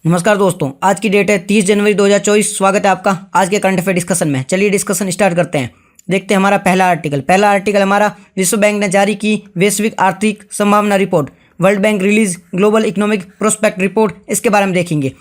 नमस्कार दोस्तों, आज की डेट है 30 जनवरी 2024। स्वागत है आपका आज के करंट अफेयर डिस्कशन में। चलिए डिस्कशन स्टार्ट करते हैं। देखते हैं हमारा पहला आर्टिकल हमारा विश्व बैंक ने जारी की वैश्विक आर्थिक संभावना report. World bank release global economic prospect report, इसके बारे में देखेंगे।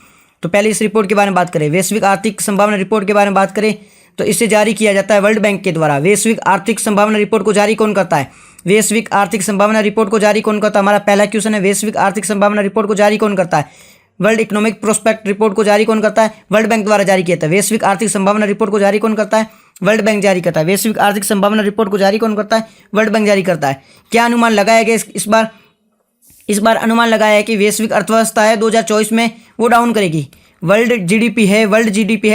तो पहले इस रिपोर्ट के बारे में बात करें, वैश्विक आर्थिक संभावना रिपोर्ट के बारे में बात करें तो इसे जारी किया जाता है वर्ल्ड बैंक के द्वारा। वैश्विक आर्थिक संभावना रिपोर्ट को जारी कौन करता है? वैश्विक आर्थिक संभावना रिपोर्ट को जारी कौन करता है? हमारा पहला क्वेश्चन है, वैश्विक आर्थिक संभावना रिपोर्ट को जारी कौन करता है? वर्ल्ड इकोनॉमिक प्रोस्पेक्ट रिपोर्ट को जारी कौन करता है? वर्ल्ड बैंक द्वारा जारी किया था। वैश्विक आर्थिक संभावना रिपोर्ट को जारी कौन करता है? वर्ल्ड बैंक जारी करता है। वैश्विक आर्थिक संभावना रिपोर्ट को जारी कौन करता है? वर्ल्ड बैंक जारी करता है। क्या अनुमान लगाया गया इस बार अनुमान लगाया है कि वैश्विक अर्थव्यवस्था है 2024 में वो डाउन करेगी। वर्ल्ड जीडीपी है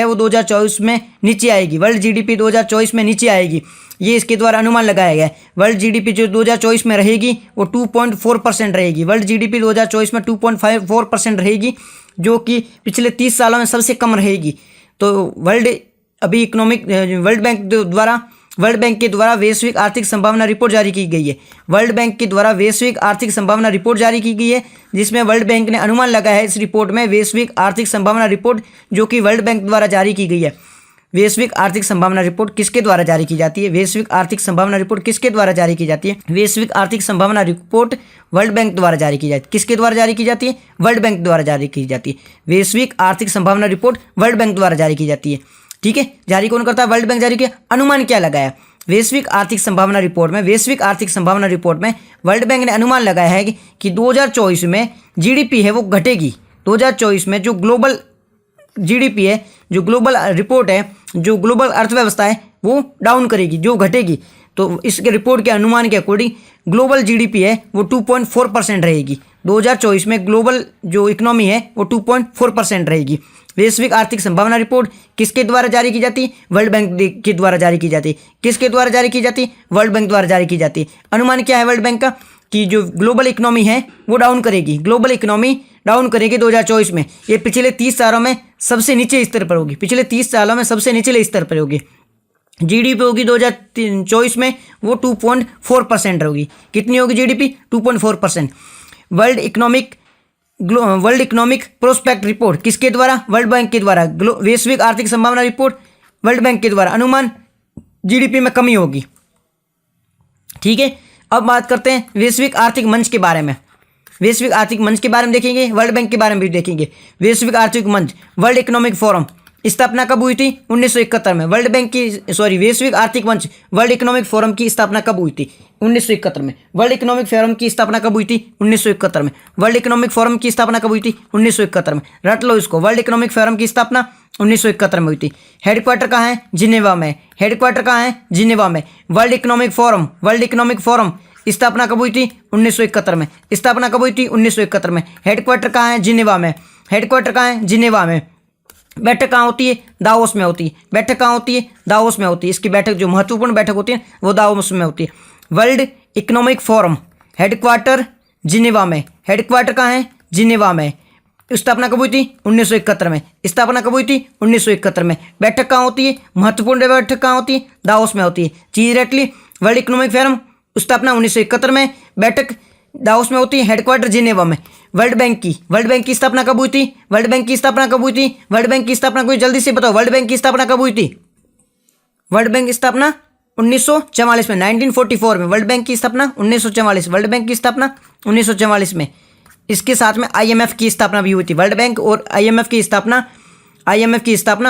वो 2024 में नीचे आएगी। वर्ल्ड जीडीपी 2024 में नीचे आएगी, ये इसके द्वारा अनुमान लगाया गया है। वर्ल्ड जीडीपी जो 2024 में रहेगी वो 2.4% रहेगी। वर्ल्ड जीडीपी 2024 में 2.54% रहेगी, जो कि पिछले 30 सालों में सबसे कम रहेगी। तो वर्ल्ड बैंक के द्वारा वैश्विक आर्थिक संभावना रिपोर्ट जारी की गई है। वर्ल्ड बैंक के द्वारा वैश्विक आर्थिक संभावना रिपोर्ट जारी की गई है, जिसमें वर्ल्ड बैंक ने अनुमान लगाया है इस रिपोर्ट में वैश्विक आर्थिक संभावना रिपोर्ट, जो कि वर्ल्ड बैंक द्वारा जारी की गई है। वैश्विक आर्थिक संभावना रिपोर्ट किसके द्वारा जारी की जाती है? वैश्विक आर्थिक संभावना रिपोर्ट किसके द्वारा जारी की जाती है? वैश्विक आर्थिक संभावना रिपोर्ट वर्ल्ड बैंक द्वारा जारी की जाती है। किसके द्वारा जारी की जाती है? वर्ल्ड बैंक द्वारा जारी की जाती है। वैश्विक आर्थिक संभावना रिपोर्ट वर्ल्ड बैंक द्वारा जारी की जाती है। ठीक है, जारी कौन करता है? वर्ल्ड बैंक जारी किया। अनुमान क्या लगाया वैश्विक आर्थिक संभावना रिपोर्ट में? वैश्विक आर्थिक संभावना रिपोर्ट में वर्ल्ड बैंक ने अनुमान लगाया है कि 2024 में जीडीपी है वो घटेगी। 2024 में जो ग्लोबल जीडीपी है, जो ग्लोबल रिपोर्ट है, जो ग्लोबल अर्थव्यवस्था है वो डाउन करेगी, जो घटेगी। तो इसके रिपोर्ट के अनुमान के अकॉर्डिंग ग्लोबल जीडीपी है वो 2.4% रहेगी। 2024 में ग्लोबल जो इकोनॉमी है वो 2.4% रहेगी। वैश्विक आर्थिक संभावना रिपोर्ट किसके द्वारा जारी की जाती है? वर्ल्ड बैंक के द्वारा जारी की जाती है। किसके द्वारा जारी की जाती है? वर्ल्ड बैंक द्वारा जारी की जाती है। अनुमान क्या है वर्ल्ड बैंक का? कि जो ग्लोबल इकोनॉमी है वो डाउन करेगी। ग्लोबल इकोनॉमी डाउन करेगी 2024 में। ये पिछले 30 सालों में सबसे नीचे स्तर पर होगी। पिछले 30 सालों में सबसे निचले स्तर पर होगी। जीडीपी होगी 2024 में वो 2.4% होगी। कितनी होगी GDP? 2.4%। World economic prospect report किसके द्वारा? वर्ल्ड बैंक के द्वारा। वैश्विक आर्थिक संभावना रिपोर्ट वर्ल्ड बैंक के द्वारा। अनुमान जीडीपी में कमी होगी। ठीक है, अब बात करते हैं वैश्विक आर्थिक मंच के बारे में। वैश्विक आर्थिक मंच के बारे में देखेंगे, वर्ल्ड बैंक के बारे में भी देखेंगे। वैश्विक आर्थिक मंच, वर्ल्ड इकोनॉमिक फोरम स्थापना कब हुई थी? 1971 में। वैश्विक आर्थिक मंच, वर्ल्ड इकोनॉमिक फोरम की स्थापना कब हुई थी? 1971 में। वर्ल्ड इकोनॉमिक फोरम की स्थापना कब हुई थी? 1971 में। वर्ल्ड इकोनॉमिक फोरम की स्थापना कब हुई थी? 1971 में। रट लो इसको, वर्ल्ड इकोनॉमिक फोरम की स्थापना 1971 में हुई थी। हेडक्वार्टर कहाँ है? जिनेवा में। हेडक्वार्टर कहाँ है? जिनेवा में। वर्ल्ड इकोनॉमिक फोरम स्थापना कब हुई थी? 1971 में। स्थापना कब हुई थी? 1971 में। हेडक्वार्टर कहाँ है? जिनेवा में। हेडक्वार्टर कहाँ है? जिनेवा में। बैठक कहाँ होती है? दावोस में होती है। बैठक कहाँ होती है? दावोस में होती है। इसकी बैठक, जो महत्वपूर्ण बैठक होती है वो दावोस में होती है। World economic forum headquarter Geneva में। हेडक्वार्टर कहाँ है? जिनेवा में। स्थापना कब हुई थी? 1971 में। स्थापना कब हुई थी? 1971 में। बैठक कहाँ होती है? महत्वपूर्ण बैठक कहाँ होती है? दावोस में होती है। चीज रटली, वर्ल्ड इकोनॉमिक फोरम स्थापना 1971 में, बैठक दावोस में होती है, हेडक्वार्टर जिनेवा में। वर्ल्ड बैंक की स्थापना कब हुई थी? वर्ल्ड बैंक की स्थापना कब हुई थी? वर्ल्ड बैंक की स्थापना कोई जल्दी से बताओ, वर्ल्ड बैंक की स्थापना कब हुई थी? वर्ल्ड बैंक की स्थापना 1944 में, 1944 में। वर्ल्ड बैंक की स्थापना 1944। वर्ल्ड बैंक की स्थापना 1944 में। इसके साथ में IMF की स्थापना भी हुई थी। वर्ल्ड बैंक और IMF की स्थापना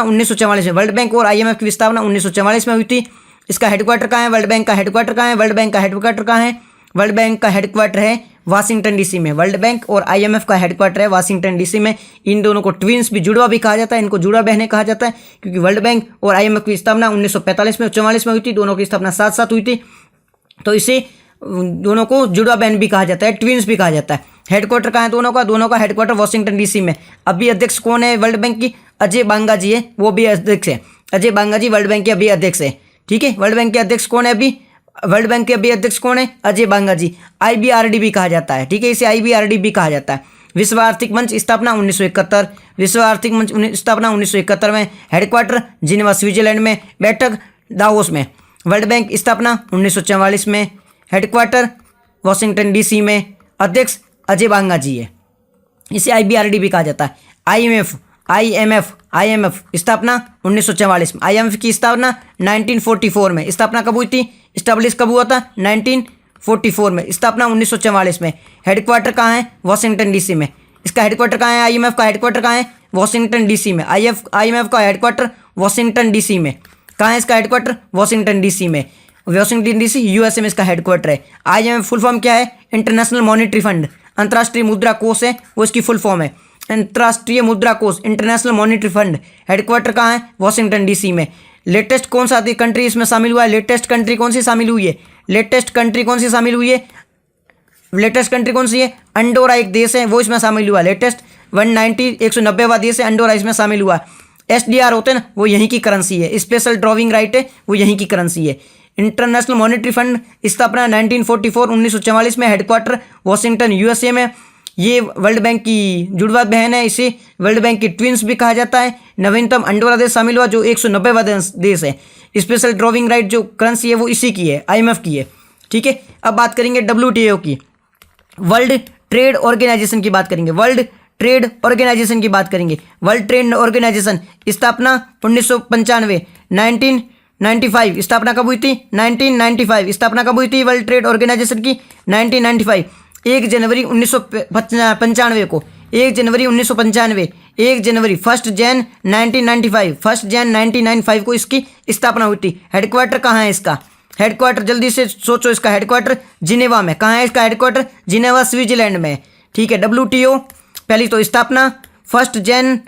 1944 में। वर्ल्ड बैंक और IMF की स्थापना 1944 में हुई थी। इसका हेडक्वार्टर कहाँ है? वर्ल्ड बैंक का हेडक्वार्टर कहाँ है? वर्ल्ड बैंक का हेडक्वार्टर कहाँ है? वर्ल्ड बैंक का हेडक्वार्टर है वाशिंगटन डीसी में। वर्ल्ड बैंक और IMF का हेडक्वार्टर है वाशिंगटन डीसी में। इन दोनों को ट्विंस भी, जुड़वा भी कहा जाता है, इनको जुड़ा बहनें कहा जाता है, क्योंकि वर्ल्ड बैंक और IMF की स्थापना 1945 में और 44 में हुई थी। दोनों की स्थापना साथ साथ हुई थी, तो इसे दोनों को जुड़वा बहन भी कहा जाता है, ट्विंस भी कहा जाता है। हेडक्वार्टर कहाँ है दोनों का हेडक्वार्टर वाशिंगटन डीसी में। अभी अध्यक्ष कौन है वर्ल्ड बैंक की? अजय बांगा जी है, वो भी अध्यक्ष है। अजय बांगा जी वर्ल्ड बैंक के अभी अध्यक्ष है। ठीक है, वर्ल्ड बैंक के अध्यक्ष कौन है अभी? वर्ल्ड बैंक के अभी अध्यक्ष कौन है? अजय बांगा जी। IBRD भी कहा जाता है। ठीक है, इसे IBRD भी कहा जाता है। विश्व आर्थिक मंच स्थापना 1971। विश्व आर्थिक मंच स्थापना 1971 में। हेडक्वार्टर जिनेवा स्विट्जरलैंड में। बैठक दावोस में। वर्ल्ड बैंक स्थापना 1944 में। हेडक्वार्टर वाशिंगटन डीसी में। अध्यक्ष अजय बांगा जी है। इसे IBRD भी कहा जाता है। आईएमएफ स्थापना 1944 में। आईएमएफ की स्थापना 1944 में। स्थापना कब हुई थी? इस्टेब्लिश कब हुआ था? 1944 में। स्थापना 1944 में। हेडक्वार्टर कहाँ है? वॉशिंगटन डीसी में। इसका हेडक्वार्टर कहाँ है? आईएमएफ का हेडक्वार्टर कहाँ है? वॉशिंगटन डीसी में। आईएमएफ का हेडक्वार्टर वॉशिंगटन डीसी में। कहाँ है इसका हेडक्वार्टर? वॉशिंगटन डीसी में। वॉशिंगटन डीसी यूएसए में इसका हेडक्वार्टर है। आईएमएफ फुल फॉर्म क्या है? इंटरनेशनल मॉनेटरी फंड, अंतर्राष्ट्रीय मुद्रा कोष है, वो इसकी फुल फॉर्म है। अंतर्राष्ट्रीय मुद्रा कोष, इंटरनेशनल मॉनेटरी फंड। हेडक्वार्टर कहाँ है? वॉशिंगटन डीसी में। लेटेस्ट कौन सा कंट्री इसमें शामिल हुआ है? लेटेस्ट कंट्री कौन सी शामिल हुई है? लेटेस्ट कंट्री कौन सी शामिल हुई है? लेटेस्ट कंट्री कौन सी है? अंडोरा एक देश है, वो इसमें शामिल हुआ। लेटेस्ट 190वां देश है अंडोरा, इसमें शामिल हुआ। एसडीआर होते हैं ना, वो यहीं की करेंसी है। स्पेशल ड्रॉविंग राइट है, वो यहीं की करेंसी है। इंटरनेशनल मॉनेटरी फंड स्थापना 1944 में। हेडक्वार्टर वॉशिंगटन यूएसए में। ये वर्ल्ड बैंक की जुड़वा बहन है, इसे वर्ल्ड बैंक की ट्विंस भी कहा जाता है। नवीनतम अंडोरा देश शामिल हुआ, जो 190वां देश है। स्पेशल ड्रॉविंग राइट जो करेंसी है वो इसी की है, आईएमएफ की है। ठीक है, अब बात करेंगे डब्ल्यूटीओ की, वर्ल्ड ट्रेड ऑर्गेनाइजेशन की बात करेंगे। वर्ल्ड ट्रेड ऑर्गेनाइजेशन की बात करेंगे। वर्ल्ड ट्रेड ऑर्गेनाइजेशन स्थापना 1995, 1995। स्थापना कब हुई थी? 1995। स्थापना कब हुई थी वर्ल्ड ट्रेड ऑर्गेनाइजेशन की? 1995। 1 जनवरी 1995 को, 1 जनवरी 1995, 1 जनवरी 1 जैन 1995, 1 जैन 1995 को इसकी स्थापना हुई थी। हेडक्वार्टर कहाँ है इसका? हेडक्वार्टर जल्दी से सोचो, इसका हेडक्वार्टर जिनेवा में। कहाँ है इसका हेडक्वार्टर? जिनेवा स्विट्जरलैंड में। ठीक है, डब्ल्यूटीओ पहली तो स्थापना 1 जैन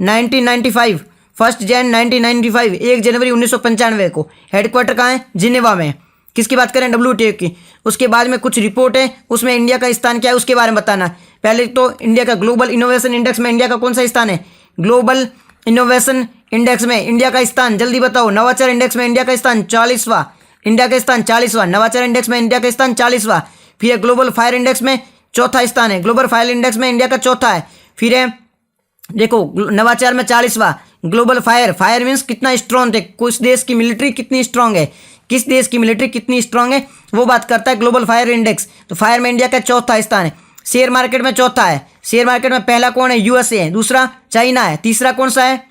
1995, 1 जैन 1995, 1 जनवरी 1995 को। हेडक्वार्टर कहाँ है? जिनेवा में। किसकी बात करें? डब्ल्यूटीओ की। उसके बाद में कुछ रिपोर्ट है, उसमें इंडिया का स्थान क्या है उसके बारे में बताना। पहले तो इंडिया का ग्लोबल इनोवेशन इंडेक्स में इंडिया का कौन सा स्थान है? ग्लोबल इनोवेशन इंडेक्स में इंडिया का स्थान जल्दी बताओ। नवाचार इंडेक्स में इंडिया का स्थान 40वां, इंडिया का स्थान 40वां। नवाचार इंडेक्स में इंडिया का स्थान 40वां। फिर ग्लोबल फायर इंडेक्स में चौथा स्थान है। ग्लोबल फायर इंडेक्स में इंडिया का चौथा है। फिर है देखो नवाचार में 40वां। ग्लोबल फायर मीन्स कितना स्ट्रॉन्ग है, कुछ देश की मिलिट्री कितनी स्ट्रॉन्ग है, किस देश की मिलिट्री कितनी स्ट्रॉन्ग है, वो बात करता है ग्लोबल फायर इंडेक्स। तो फायर में इंडिया का चौथा स्थान है। शेयर मार्केट में चौथा है। शेयर मार्केट में पहला कौन है? यूएसए है। दूसरा चाइना है। तीसरा कौन सा है?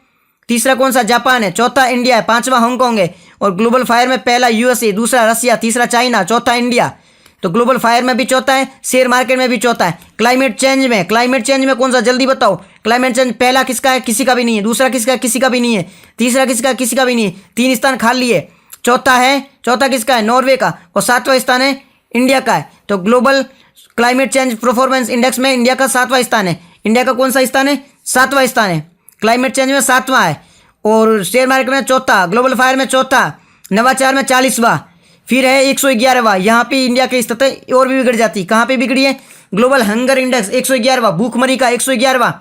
तीसरा कौन सा? जापान है। चौथा इंडिया है। पांचवा हांगकांग है। और ग्लोबल फायर में पहला यूएसए, दूसरा रसिया, तीसरा चाइना, चौथा इंडिया। तो ग्लोबल फायर में भी चौथा है, शेयर मार्केट में भी चौथा है। क्लाइमेट चेंज में कौन सा? जल्दी बताओ। क्लाइमेट चेंज पहला किसका है? किसी का भी नहीं है। दूसरा किसका है? किसी का भी नहीं है। तीसरा किसका? किसी का भी नहीं है। 3 स्थान खाली है। चौथा किसका है? नॉर्वे का। और 7वां स्थान है इंडिया का है। तो global climate change performance index में इंडिया का 7वां स्थान है। इंडिया का कौन सा स्थान है? 7वां स्थान है। क्लाइमेट चेंज में 7वां है। और शेयर मार्केट में चौथा, ग्लोबल फायर में चौथा, नवाचार में 40वां, फिर है 111वां। यहाँ पे इंडिया की स्थिति और भी बिगड़ जाती। कहाँ पे बिगड़ी है? ग्लोबल हंगर इंडेक्स 111वां, भूखमरी का 111वां।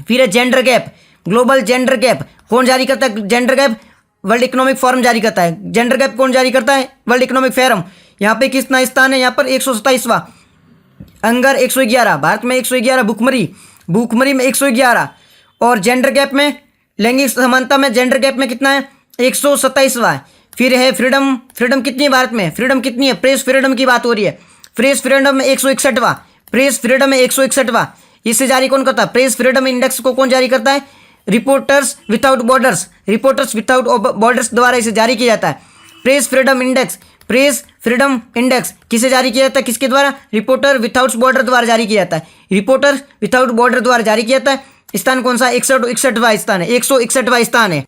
फिर है gender gap, global gender gap कौन जारी करता है? Gender gap world economic forum जारी करता है। जेंडर गैप कौन जारी करता है? World economic forum. यहाँ पे कितना स्थान है? यहाँ पर 127वां। हंगर 111, भारत में 111। भूखमरी में 111। और जेंडर गैप में, लैंगिक समानता में जेंडर गैप में कितना है? 127वां। फिर है फ्रीडम कितनी है भारत में? फ्रीडम कितनी है? प्रेस फ्रीडम की बात हो रही है। प्रेस फ्रीडम में 161वां। प्रेस फ्रीडम में 161वां। इसे जारी कौन करता है? प्रेस फ्रीडम इंडेक्स को कौन जारी करता है? रिपोर्टर्स विदाउट बॉर्डर्स द्वारा इसे जारी किया जाता है। प्रेस फ्रीडम इंडेक्स किसे जारी किया जाता है? किसके द्वारा? रिपोर्टर विदाउट बॉर्डर द्वारा जारी किया जाता है। रिपोर्टर विदाउट बॉर्डर द्वारा जारी किया जाता है। स्थान कौन सा? 161वां स्थान है। 161वां स्थान है।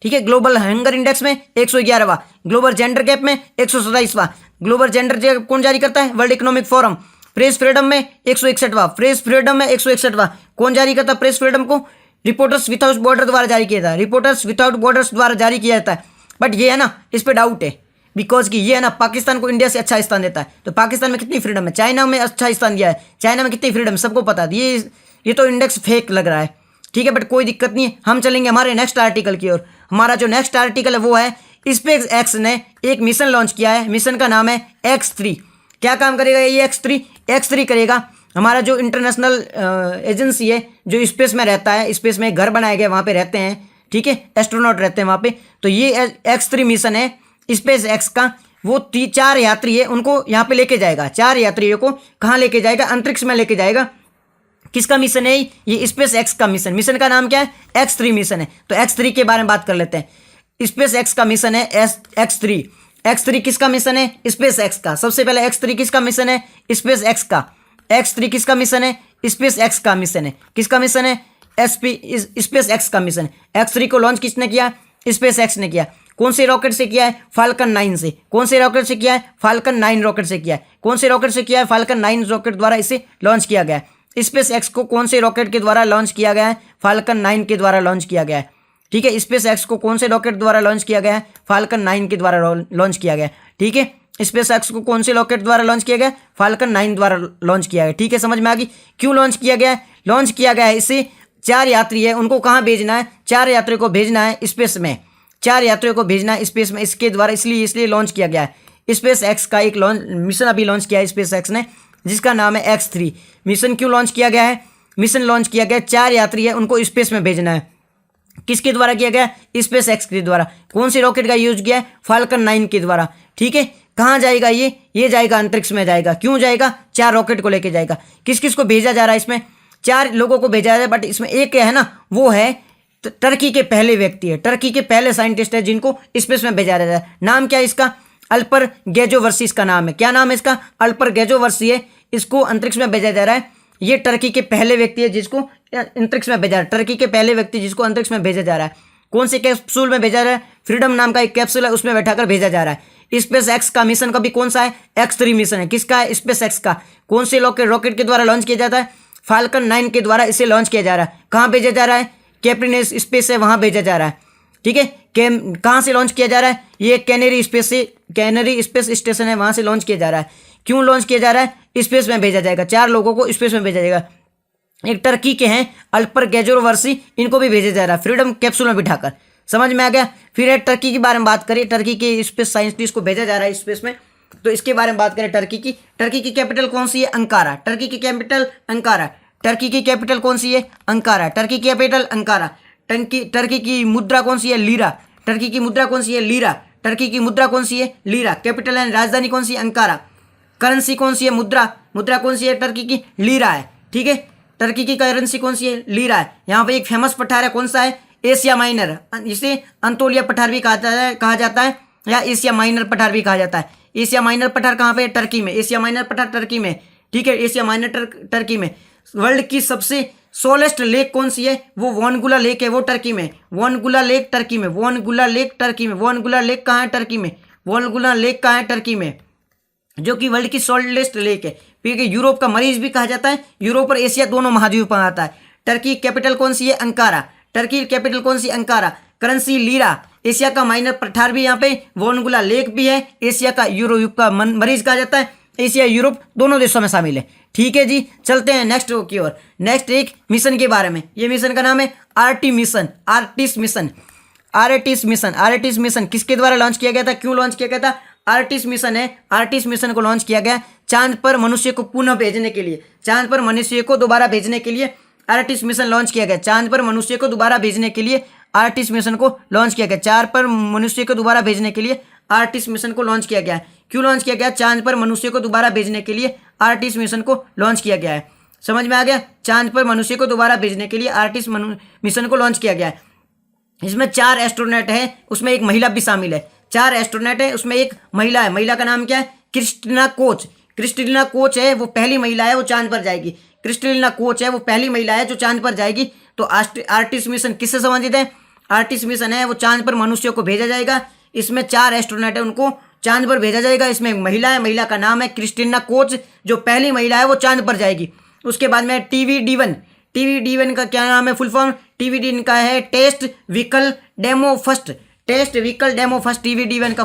ठीक है, ग्लोबल हंगर इंडेक्स में 111वां। ग्लोबल जेंडर गैप में 127वां। ग्लोबल जेंडर गैप कौन जारी करता है? World economic forum. Press freedom में 161वां। प्रेस फ्रीडम में 161वां कौन जारी करता है? प्रेस फ्रीडम को रिपोर्टर्स विदाउट बॉर्डर द्वारा जारी किया जाता है। रिपोर्टर्स विदाउट बॉर्डर्स द्वारा जारी किया जाता है। बट ये है ना, इस पर डाउट है, बिकॉज कि ये है ना पाकिस्तान को इंडिया से अच्छा स्थान देता है। तो पाकिस्तान में कितनी फ्रीडम है? चाइना में अच्छा स्थान दिया है। चाइना में कितनी फ्रीडम सबको पता है। ये तो इंडेक्स फेक लग रहा है। ठीक है, बट कोई दिक्कत नहीं है। हम चलेंगे हमारे नेक्स्ट आर्टिकल की ओर। हमारा जो नेक्स्ट आर्टिकल है वो है स्पेस एक्स ने एक मिशन लॉन्च किया है। मिशन का नाम है X3। क्या काम करेगा ये X3 करेगा हमारा जो इंटरनेशनल एजेंसी है जो स्पेस में रहता है, स्पेस में घर बनाए गए, वहाँ पे रहते हैं। ठीक है, एस्ट्रोनॉट रहते हैं वहाँ पे। तो ये X3 मिशन है स्पेस एक्स का। वो 4 यात्री है, उनको यहाँ पे लेके जाएगा। 4 यात्रियों को कहाँ लेके जाएगा? अंतरिक्ष में लेके जाएगा। किसका मिशन है ये स्पेस एक्स का मिशन। मिशन का नाम क्या है? X3 मिशन है। तो X3 के बारे में बात कर लेते हैं। स्पेस एक्स का मिशन है X3। X3 किसका मिशन है? स्पेस एक्स का। सबसे पहले X3 किसका मिशन है? स्पेस एक्स का। X3 किसका मिशन है? स्पेस एक्स का मिशन है। किसका मिशन है? स्पेस एक्स का मिशन। X3 को लॉन्च किसने किया? स्पेस एक्स ने किया। कौन से रॉकेट से किया है? फाल्कन 9 से। कौन से रॉकेट से किया है? फाल्कन 9 रॉकेट से किया है। कौन से रॉकेट से किया है? फाल्कन 9 रॉकेट द्वारा इसे लॉन्च किया गया है। स्पेस एक्स को कौन से रॉकेट के द्वारा लॉन्च किया गया है? फाल्कन 9 के द्वारा लॉन्च किया गया है। ठीक है, स्पेस एक्स को कौन से रॉकेट द्वारा लॉन्च किया गया है? फाल्कन 9 के द्वारा लॉन्च किया गया है। ठीक है, स्पेस एक्स को कौन से रॉकेट द्वारा लॉन्च किया गया? फाल्कन 9 द्वारा लॉन्च किया गया। ठीक है, समझ में आ गई क्यों लॉन्च किया गया है? लॉन्च किया गया है इससे 4 यात्री है, उनको कहाँ भेजना है? 4 यात्रियों को भेजना है स्पेस में। 4 यात्रियों को भेजना है स्पेस में, इसके द्वारा इसलिए लॉन्च किया गया है। स्पेस एक्स का एक मिशन अभी लॉन्च किया है स्पेस एक्स ने, जिसका नाम है X3 मिशन। क्यों लॉन्च किया गया है? मिशन लॉन्च किया गया, 4 यात्री है, उनको स्पेस में भेजना है। किसके द्वारा किया गया? स्पेस एक्स के द्वारा। कौन से रॉकेट का यूज किया है? फाल्कन 9 के द्वारा। ठीक है, कहाँ जाएगा ये जाएगा अंतरिक्ष में जाएगा। क्यों जाएगा? 4 रॉकेट को लेके जाएगा। किस किस को भेजा जा रहा है? इसमें 4 लोगों को भेजा जा रहा है, बट इसमें एक है ना, वो है टर्की के पहले व्यक्ति है, टर्की के पहले साइंटिस्ट है जिनको स्पेस में भेजा जा रहा है। नाम क्या है इसका? अल्पर गेजोवर्सी इसका नाम है। क्या नाम है इसका? अल्पर गेजोवर्सी है। इसको अंतरिक्ष में भेजा जा रहा है। ये टर्की के पहले व्यक्ति है जिसको अंतरिक्ष में भेजा जा रहा है। टर्की के पहले व्यक्ति जिसको अंतरिक्ष में भेजा जा रहा है। कौन से कैप्सूल में भेजा जा रहा है? फ्रीडम नाम का एक कैप्सूल है, उसमें बैठाकर भेजा जा रहा है। स्पेस एक्स का मिशन का भी कौन सा है? X3 मिशन है। किसका है? स्पेस एक्स का। कौन से रॉकेट के द्वारा लॉन्च किया जाता है? फाल्कन 9 के द्वारा इसे लॉन्च किया जा रहा है। कहाँ भेजा जा रहा है? कैप्रिनेस स्पेस है, वहाँ भेजा जा रहा है। ठीक है, कहाँ से लॉन्च किया जा रहा है? ये कैनरी स्पेस स्टेशन है, वहाँ से लॉन्च किया जा रहा है। क्यों लॉन्च किया जा रहा है? स्पेस में भेजा जाएगा, 4 लोगों को स्पेस में भेजा जाएगा। एक टर्की के हैं अल्पर गेजोवर्सी, इनको भी भेजा जा रहा है फ्रीडम कैप्सूल में बिठाकर। समझ में आ गया? फिर है टर्की के बारे में बात करें। टर्की के स्पेस साइंटिस्ट को भेजा जा रहा है स्पेस में, तो इसके बारे में बात करें टर्की की। टर्की की कैपिटल कौन सी है? अंकारा। टर्की की कैपिटल अंकारा। टर्की की कैपिटल कौन सी है? अंकारा। टर्की की कैपिटल अंकारा। टर्की की मुद्रा कौन सी है? लीरा। टर्की की मुद्रा कौन सी है? लीरा। टर्की की मुद्रा कौन सी है? लीरा। कैपिटल एंड राजधानी कौन सी है? अंकारा। करेंसी कौन सी है? मुद्रा कौन सी है? टर्की की लीरा है। ठीक है, टर्की की करेंसी कौन सी है? लीरा है। यहाँ पे एक फेमस पठार है, कौन सा है? Asia minor. इसे अंतोलिया पठार भी कहा जाता है या एशिया माइनर पठार भी कहा जाता है। एशिया माइनर पठार कहाँ पे है? टर्की में। एशिया माइनर पठार टर्की में। ठीक है, एशिया माइनर टर्की में। वर्ल्ड की सबसे सोलेस्ट लेक कौन सी है? वो वोनगुला लेक है, वो टर्की में। वोनगुला लेक टर्की में। वोनगुला लेक टर्की में। वोनगुला लेक कहाँ है? टर्की में। वोनगुला लेक कहाँ है? टर्की में, जो कि वर्ल्ड की सोलेस्ट लेक है। क्योंकि यूरोप का मरीज भी कहा जाता है। यूरोप और एशिया दोनों महाद्वीप में आता है। टर्की कैपिटल कौन सी है? अंकारा। टर्की कैपिटल कौन सी? अंकारा। Currency lira. एशिया का माइनर पठार भी यहाँ पे वोनगुला लेक भी है। एशिया का यूरोप का मरीज कहा जाता है। एशिया यूरोप दोनों देशों में शामिल है। ठीक है जी, चलते हैं नेक्स्ट की ओर। नेक्स्ट एक मिशन के बारे में। ये मिशन का नाम है आर्टिस मिशन। आर्टिस मिशन किसके द्वारा लॉन्च किया गया था? क्यों लॉन्च किया गया था? आर्टिस मिशन है। आर्टिस मिशन को लॉन्च किया गया चांद पर मनुष्य को पुनः भेजने के लिए। चांद पर मनुष्य को दोबारा भेजने के लिए आर्टिस मिशन लॉन्च किया गया। चांद पर मनुष्य को दोबारा भेजने के लिए आर्टिस मिशन को लॉन्च किया गया। चांद पर मनुष्य को दोबारा भेजने के लिए आर्टिस मिशन को लॉन्च किया गया है। क्यों लॉन्च किया गया? चांद पर मनुष्य को दोबारा भेजने के लिए आर्टिस मिशन को लॉन्च किया गया है। समझ में आ गया? चांद पर मनुष्य को दोबारा भेजने के लिए आर्टिस मिशन को लॉन्च किया गया है। इसमें 4 एस्ट्रोनॉट है, उसमें एक महिला भी शामिल है। 4 एस्ट्रोनॉट है, उसमें एक महिला है। महिला का नाम क्या है? Christina Koch. क्रिस्टीना कोच है, वो पहली महिला है, वो चांद पर जाएगी। क्रिस्टीना कोच है, वो पहली महिला है जो चांद पर जाएगी। तो आर्टिस मिशन किससे संबंधित है? आर्टिस मिशन है, वो चांद पर मनुष्यों को भेजा जाएगा। इसमें 4 एस्ट्रोनॉट है, उनको चांद पर भेजा जाएगा। इसमें एक महिला है, महिला का नाम है क्रिस्टीना कोच, जो पहली महिला है वो चांद पर जाएगी। उसके बाद में TVD1 का क्या नाम है? फुल फॉर्म TVD1 का है test vehicle demo first. Test vehicle demo first TVD1 का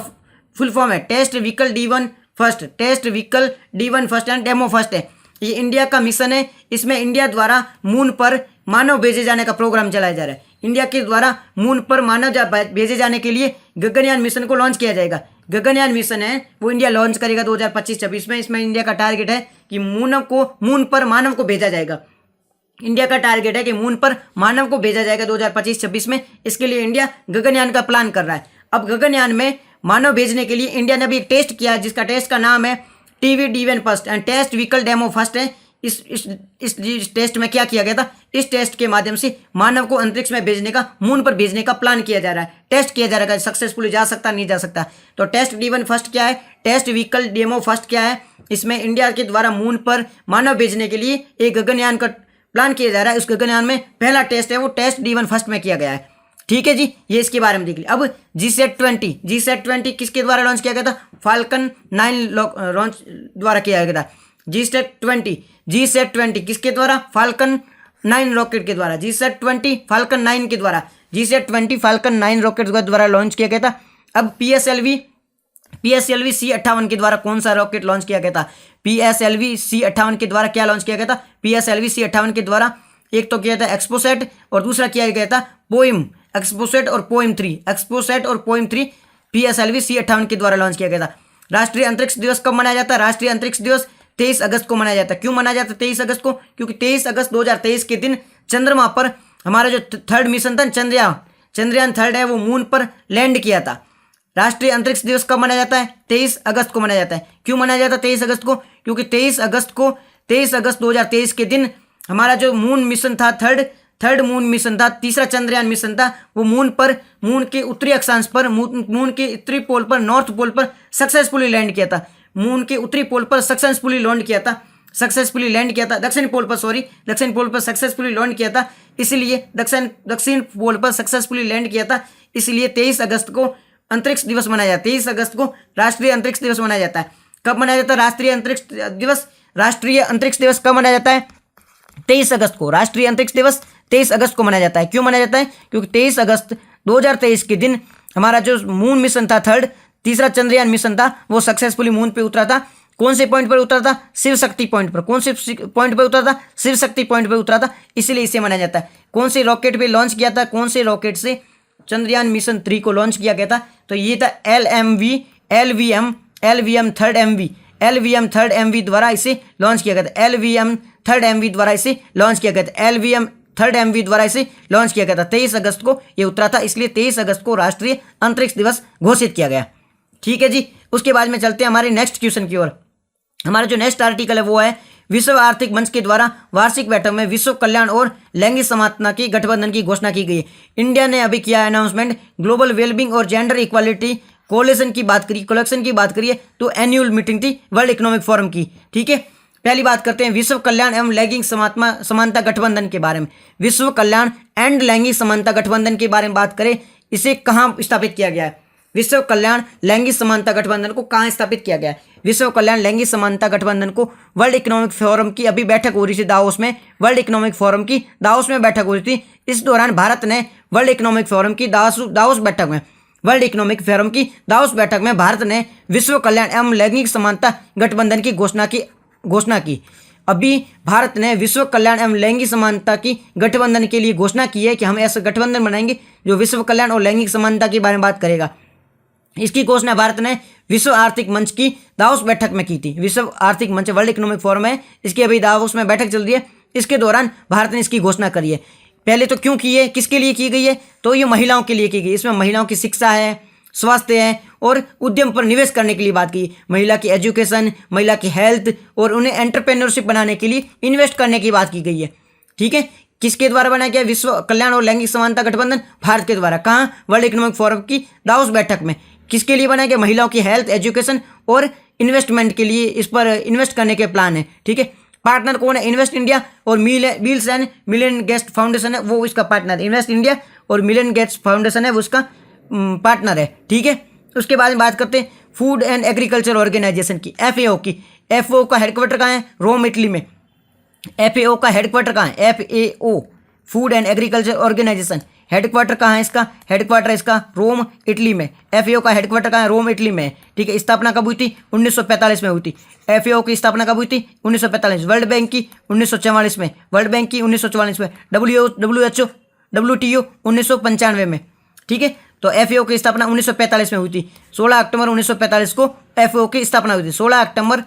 फुल फॉर्म है test vehicle D1 first. Test vehicle D1 first and demo first है। ये इंडिया का मिशन है। इसमें इंडिया द्वारा मून पर मानव भेजे जाने का प्रोग्राम चलाया जा रहा है। इंडिया के द्वारा मून पर मानव भेजे जाने के लिए गगनयान मिशन को लॉन्च किया जाएगा। गगनयान मिशन है वो इंडिया लॉन्च करेगा 2025-26 में। इसमें इंडिया का टारगेट है कि मून पर मानव को भेजा जाएगा। इंडिया का टारगेट है कि मून पर मानव को भेजा जाएगा 2025-26 में। इसके लिए इंडिया गगनयान का प्लान कर रहा है। अब गगनयान में मानव भेजने के लिए इंडिया ने अभी एक टेस्ट किया, जिसका टेस्ट का नाम है TVD1 first and test vehicle demo first है। इस टेस्ट में क्या किया गया था, इस टेस्ट के माध्यम से मानव को अंतरिक्ष में भेजने का, मून पर भेजने का प्लान किया जा रहा है, टेस्ट किया जा रहा है, सक्सेसफुली जा सकता नहीं जा सकता। तो टेस्ट D1 फर्स्ट क्या है, टेस्ट व्हीकल डेमो फर्स्ट क्या है, इसमें इंडिया के द्वारा मून पर मानव भेजने के लिए एक गगनयान का प्लान किया जा रहा है। उस गगनयान में पहला टेस्ट है वो टेस्ट D1 फर्स्ट में किया गया है। ठीक है जी, ये इसके बारे में देख लिया। अब GSAT-20 किसके द्वारा लॉन्च किया गया था, फाल्कन 9 लॉन्च द्वारा किया गया था। GSAT-20 किसके द्वारा, फाल्कन 9 रॉकेट के द्वारा, GSAT-20 फाल्कन 9 के द्वारा, GSAT-20 फाल्कन 9 रॉकेट के द्वारा लॉन्च किया गया था। अब PSLV C-58 के द्वारा कौन सा रॉकेट लॉन्च किया गया था, PSLV C-58 के द्वारा क्या लॉन्च किया गया था, PSLV C-58 के द्वारा एक तो किया था एक्सपोसैट और दूसरा किया गया था पोइम, एक्सपोसैट और पोइम 3 PSLV C-58 के द्वारा लॉन्च किया गया था। राष्ट्रीय अंतरिक्ष दिवस कब मनाया जाता है, राष्ट्रीय अंतरिक्ष दिवस 23 अगस्त को मनाया जाता है। क्यों मनाया जाता है 23 अगस्त को, क्योंकि 23 अगस्त 2023 के दिन चंद्रमा पर हमारा जो थर्ड मिशन था चंद्रयान 3 है वो मून पर लैंड किया था। राष्ट्रीय अंतरिक्ष दिवस कब मनाया जाता है, 23 अगस्त को मनाया जाता है। क्यों मनाया जाता है 23 अगस्त को, क्योंकि 23 अगस्त 2023 के दिन हमारा जो मून मिशन था, थर्ड मून मिशन था, तीसरा चंद्रयान मिशन था, वो मून के उत्तरी अक्षांश पर, मून के उत्तरी पोल पर, नॉर्थ पोल पर सक्सेसफुली लैंड किया था। मून के उत्तरी पोल पर सक्सेसफुली लैंड किया था, दक्षिण पोल पर सक्सेसफुली लैंड किया था। इसलिए दक्षिण पोल पर सक्सेसफुली लैंड किया था, इसलिए 23 अगस्त को अंतरिक्ष दिवस मनाया जाता है। 23 अगस्त को राष्ट्रीय अंतरिक्ष दिवस मनाया जाता है। कब मनाया जाता है राष्ट्रीय अंतरिक्ष दिवस कब मनाया जाता है, 23 अगस्त को। राष्ट्रीय अंतरिक्ष दिवस 23 अगस्त को मनाया जाता है। क्यों मनाया जाता है, क्योंकि 23 अगस्त 2023 के दिन हमारा जो मून मिशन था, तीसरा चंद्रयान मिशन था, वो सक्सेसफुली मून पे उतरा था। कौन से पॉइंट पर उतरा था, शिव शक्ति पॉइंट पर। कौन से पॉइंट पर उतरा था, शिव शक्ति पॉइंट पर उतरा था, इसलिए इसे मनाया जाता है। कौन से रॉकेट पे लॉन्च किया था, कौन से रॉकेट से चंद्रयान मिशन 3 को लॉन्च किया गया था, तो ये था LVM 3rd MV द्वारा इसे लॉन्च किया गया था। LVM 3rd MV द्वारा इसे लॉन्च किया गया था। LVM 3rd MV द्वारा इसे लॉन्च किया गया था। 23 अगस्त को ये उतरा था, इसलिए 23 अगस्त को राष्ट्रीय अंतरिक्ष दिवस घोषित किया गया। ठीक है जी, उसके बाद में चलते हैं हमारे नेक्स्ट क्वेश्चन की ओर। हमारा जो नेक्स्ट आर्टिकल है वो है विश्व आर्थिक मंच के द्वारा वार्षिक बैठक में विश्व कल्याण और लैंगिक समानता की गठबंधन की घोषणा की गई है। इंडिया ने अभी किया अनाउंसमेंट, ग्लोबल वेलबिंग और जेंडर इक्वालिटी कोलेक्शन की बात करिए तो एनुअल मीटिंग थी वर्ल्ड इकोनॉमिक फोरम की। ठीक है, पहली बात करते हैं विश्व कल्याण एवं लैंगिक समानता गठबंधन के बारे में। विश्व कल्याण एंड लैंगिक समानता गठबंधन के बारे में बात करें, इसे कहाँ स्थापित किया गया है, विश्व कल्याण लैंगिक समानता गठबंधन को कहाँ स्थापित किया गया है। विश्व कल्याण लैंगिक समानता गठबंधन को वर्ल्ड इकोनॉमिक फोरम की अभी बैठक हो रही थी दावोस में, वर्ल्ड इकोनॉमिक फोरम की दावोस में बैठक हो रही थी। इस दौरान भारत ने वर्ल्ड इकोनॉमिक फोरम की दावोस बैठक में भारत ने विश्व कल्याण एवं लैंगिक समानता गठबंधन की घोषणा की। अभी भारत ने विश्व कल्याण एवं लैंगिक समानता की गठबंधन के लिए घोषणा की है कि हम ऐसा गठबंधन बनाएंगे जो विश्व कल्याण और लैंगिक समानता के बारे में बात करेगा। इसकी घोषणा भारत ने विश्व आर्थिक मंच की दावोस बैठक में की थी। विश्व आर्थिक मंच वर्ल्ड इकोनॉमिक फोरम है, इसकी अभी दावोस में बैठक चल रही है, इसके दौरान भारत ने इसकी घोषणा करी है। पहले तो क्यों की है, किसके लिए की गई है, तो ये महिलाओं के लिए की गई। इसमें महिलाओं की शिक्षा है, स्वास्थ्य है और उद्यम पर निवेश करने के लिए बात की। महिला की एजुकेशन, महिला की हेल्थ और उन्हें एंटरप्रेन्योरशिप बनाने के लिए इन्वेस्ट करने की बात की गई है। ठीक है, किसके द्वारा बनाया गया विश्व कल्याण और लैंगिक समानता गठबंधन, भारत के द्वारा। कहाँ, वर्ल्ड इकोनॉमिक फोरम की दावोस बैठक में। किसके लिए बनाया गया, महिलाओं की हेल्थ, एजुकेशन और इन्वेस्टमेंट के लिए इस पर इन्वेस्ट करने के प्लान है। ठीक है, पार्टनर कौन है, इन्वेस्ट इंडिया और Bills and Million Gates Foundation है, वो इसका पार्टनर है। इन्वेस्ट इंडिया और मिलियन गेट्स फाउंडेशन है, वो उसका पार्टनर है। ठीक है, उसके बाद में बात करते हैं फूड एंड एग्रीकल्चर ऑर्गेनाइजेशन की, FAO की। FAO का हेडक्वार्टर कहाँ है, रोम, इटली में। FAO का हेडक्वार्टर कहाँ है, FAO Food and Agriculture Organization headquarter कहाँ है इसका, हेडक्वार्टर इसका रोम, इटली में। FAO का हेडक्वार्टर कहाँ है, रोम, इटली में। ठीक है, स्थापना कब हुई थी, 1945 में हुई थी। FAO की स्थापना कब हुई थी, 1945। वर्ल्ड बैंक की 1944 में, वर्ल्ड बैंक की 1944 में। WHO WTO 1995 में। ठीक है, तो FAO की स्थापना 1945 में हुई थी। 16 अक्टूबर 1945 को FAO की स्थापना हुई थी। 16 अक्टूबर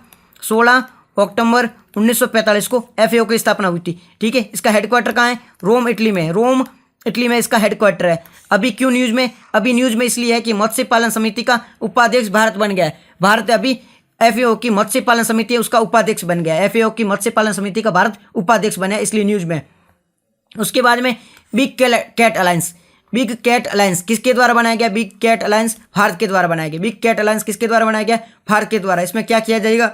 1945 को FAO की स्थापना हुई थी। ठीक है, इसका हेडक्वार्टर कहाँ है, रोम, इटली में। रोम, इटली में इसका हेडक्वार्टर है। अभी क्यों न्यूज़ में, अभी न्यूज़ में इसलिए है कि मत्स्य पालन समिति का उपाध्यक्ष भारत बन गया है। भारत अभी FAO की मत्स्य पालन समिति है उसका उपाध्यक्ष बन गया। FAO की मत्स्य पालन समिति का भारत उपाध्यक्ष बना, इसलिए न्यूज में। उसके बाद में Big Cat Alliance. Big Cat Alliance किसके द्वारा बनाया गया? बिग कैट अलायंस भारत के द्वारा बनाया गया। बिग कैट अलायंस किसके द्वारा बनाया गया? भारत के द्वारा। इसमें क्या किया जाएगा?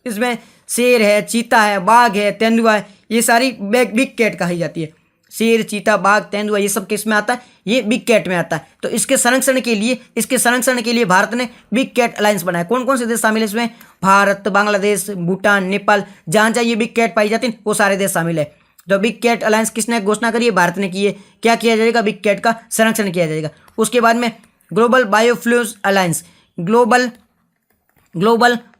इसमें शेर है, चीता है, बाघ है, तेंदुआ है, ये सारी बिग कैट कही जाती है। शेर, चीता, बाघ, तेंदुआ ये सब किस में आता है? ये बिग कैट में आता है। तो इसके संरक्षण के लिए भारत ने बिग कैट अलायंस बनाया। कौन कौन से देश शामिल है इसमें? भारत, बांग्लादेश, भूटान, नेपाल, जहाँ जहाँ ये बिग कैट पाई जाती है वो सारे देश शामिल है। तो बिग कैट अलायंस किसने घोषणा करी है? भारत ने की है। क्या किया जाएगा? बिग कैट का संरक्षण किया जाएगा। उसके बाद में global biofuels alliance. Global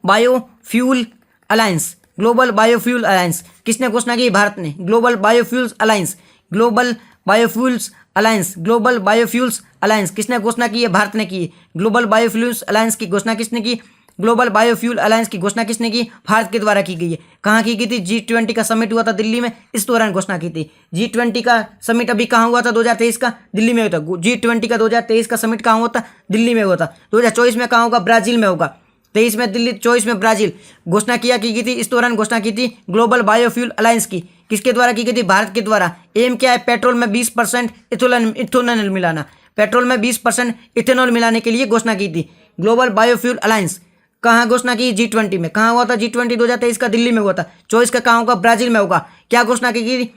biofuel alliance. Global biofuel alliance किसने घोषणा की? भारत ने। Global biofuels alliance. Global biofuels alliance. Global biofuels alliance किसने घोषणा की है? भारत ने की है। ग्लोबल बायोफ्यूल्स अलायंस की घोषणा किसने की? ग्लोबल बायोफ्यूल अलायंस की घोषणा किसने की? भारत के द्वारा की गई है। कहाँ की गई थी? G20 का समिट हुआ था दिल्ली में, इस दौरान घोषणा की थी। G20 का समिट अभी कहाँ हुआ था? 2023 का दिल्ली में हुआ था। G20 का 2023 का समिट कहाँ हुआ था? दिल्ली में हुआ था। 2024 में कहाँ होगा? ब्राजील में होगा। 23 में दिल्ली, 24 में ब्राजील। घोषणा की गई थी, इस दौरान घोषणा की थी ग्लोबल बायोफ्यूल अलायंस की। किसके द्वारा की गई थी? भारत के द्वारा। एम क्या है? पेट्रोल में 20% इथेनॉल मिलाना। पेट्रोल में 20% इथेनॉल मिलाने के लिए घोषणा की थी ग्लोबल बायोफ्यूल अलायंस। कहाँ घोषणा की? G20 में। कहाँ हुआ था? G20 2023 का दिल्ली में हुआ था। 24 का कहाँ होगा? ब्राजील में होगा। क्या घोषणा की गई?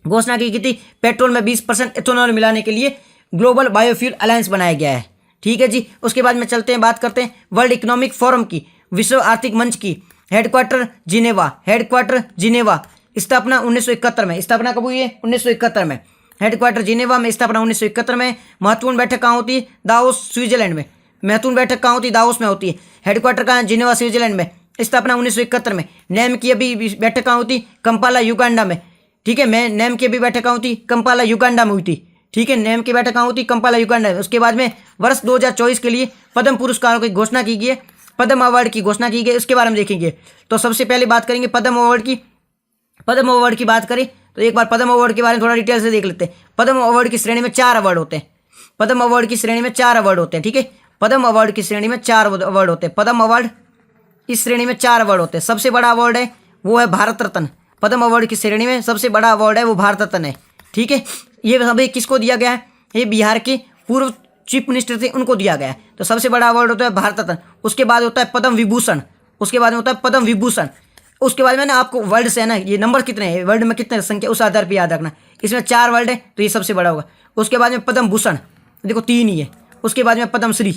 घोषणा की गई थी पेट्रोल में 20% इथेनॉल मिलाने के लिए ग्लोबल बायोफ्यूल अलायंस बनाया गया है। ठीक है जी। उसके बाद में चलते हैं, बात करते हैं वर्ल्ड इकोनॉमिक फोरम की, विश्व आर्थिक मंच की। Headquarter Geneva. स्थापना 1971 में। स्थापना कब हुई है? 1971 में। हेडक्वार्टर जिनेवा में, स्थापना 1971 में। महत्वपूर्ण बैठक कहाँ होती है? दावोस, स्विट्जरलैंड में। महत्वपूर्ण बैठक कहाँ होती है? दावोस में होती है। हेडक्वार्टर कहाँ? जिनेवा, स्विट्जरलैंड में। स्थापना 1971 में। नेम की अभी बैठक कहाँ होती? कंपाला, युगांडा में। ठीक है। मैं नेम की अभी बैठक कहाँ होती? कंपाला, युगांडा में हुई थी। ठीक है। नेम की बैठक कहाँ होती? कंपाला, युगांडा में। उसके बाद में वर्ष 2024 के लिए पद्म पुरस्कारों की घोषणा की गई है। पद्म अवार्ड की घोषणा की गई, उसके बारे में देखेंगे। तो सबसे पहले बात करेंगे पद्म अवार्ड की। पद्म अवार्ड की बात करें तो एक बार पद्म अवार्ड के बारे में थोड़ा डिटेल से देख लेते हैं। पद्म अवार्ड की श्रेणी में 4 अवार्ड होते हैं। पद्म अवार्ड की श्रेणी में 4 अवार्ड होते हैं। ठीक है। पद्म अवार्ड की श्रेणी में 4 अवार्ड होते हैं। पद्म अवार्ड इस श्रेणी में 4 अवार्ड होते हैं। सबसे बड़ा अवार्ड है वो है भारत रत्न। पद्म अवार्ड की श्रेणी में सबसे बड़ा अवार्ड है वो भारत रत्न है। ठीक है। ये अभी किसको दिया गया है? ये बिहार के पूर्व चीफ मिनिस्टर थे, उनको दिया गया है। तो सबसे बड़ा अवार्ड होता है भारत रत्न। उसके बाद होता है पद्म विभूषण। उसके बाद में होता है पद्म विभूषण। उसके बाद में ना आपको वर्ल्ड से है ना, ये नंबर कितने हैं, वर्ल्ड में कितने संख्या, उस आधार पर याद रखना। इसमें 4 वर्ल्ड है तो ये सबसे बड़ा होगा। उसके बाद में पद्म भूषण, देखो 3 ही है। उसके बाद में पद्म श्री,